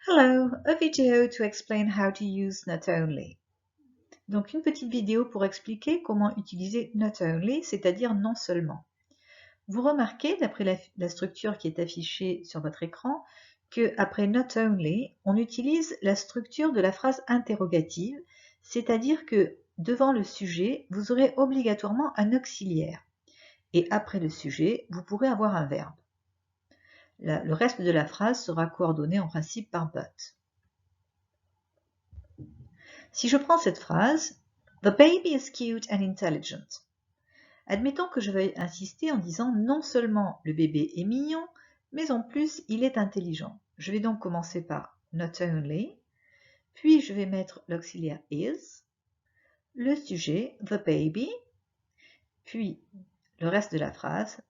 Hello, a video to explain how to use not only. Donc une petite vidéo pour expliquer comment utiliser not only, c'est-à-dire non seulement. Vous remarquez, d'après la structure qui est affichée sur votre écran, que après not only, on utilise la structure de la phrase interrogative, c'est-à-dire que devant le sujet, vous aurez obligatoirement un auxiliaire. Et après le sujet, vous pourrez avoir un verbe. Le reste de la phrase sera coordonné en principe par but. Si je prends cette phrase, The baby is cute and intelligent. Admettons que je veuille insister en disant non seulement le bébé est mignon, mais en plus il est intelligent. Je vais donc commencer par not only, puis je vais mettre l'auxiliaire is, le sujet the baby, puis le reste de la phrase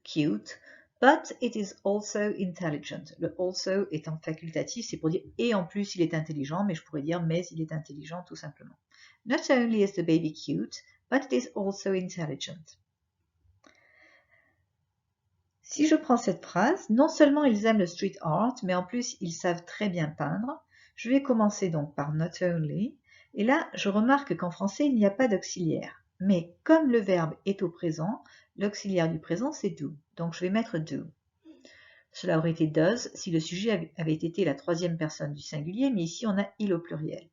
cute, but it is also intelligent. Le also étant facultatif, c'est pour dire et en plus il est intelligent, mais je pourrais dire mais il est intelligent tout simplement. Not only is the baby cute, but it is also intelligent. Si je prends cette phrase, non seulement ils aiment le street art, mais en plus ils savent très bien peindre. Je vais commencer donc par not only, et là je remarque qu'en français il n'y a pas d'auxiliaire. Mais comme le verbe est au présent, l'auxiliaire du présent c'est do. Donc je vais mettre do. Cela aurait été does si le sujet avait été la troisième personne du singulier, mais ici on a il au pluriel.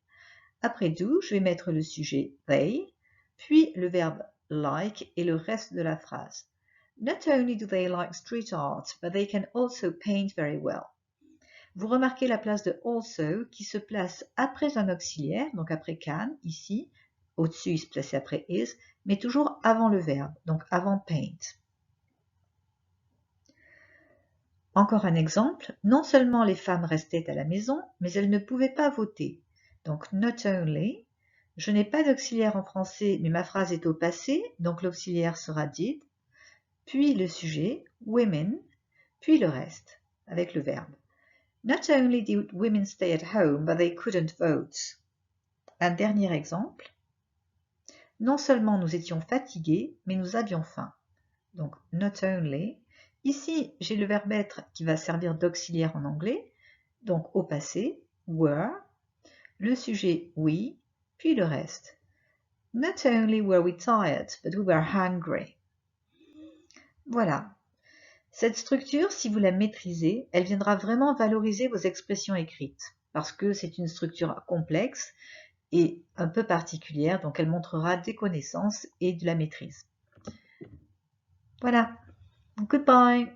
Après do, je vais mettre le sujet they, puis le verbe like et le reste de la phrase. Not only do they like street art, but they can also paint very well. Vous remarquez la place de also qui se place après un auxiliaire, donc après can, ici, au-dessus il se plaçait après is, mais toujours avant le verbe, donc avant paint. Encore un exemple, non seulement les femmes restaient à la maison, mais elles ne pouvaient pas voter. Donc not only, je n'ai pas d'auxiliaire en français, mais ma phrase est au passé, donc l'auxiliaire sera did, puis le sujet, women, puis le reste, avec le verbe. Not only did women stay at home, but they couldn't vote. Un dernier exemple. Non seulement nous étions fatigués, mais nous avions faim. Donc not only. Ici, j'ai le verbe être qui va servir d'auxiliaire en anglais, donc au passé, were, le sujet we, puis le reste. Not only were we tired, but we were hungry. Voilà. Cette structure, si vous la maîtrisez, elle viendra vraiment valoriser vos expressions écrites, parce que c'est une structure complexe et un peu particulière, donc elle montrera des connaissances et de la maîtrise. Voilà. Goodbye.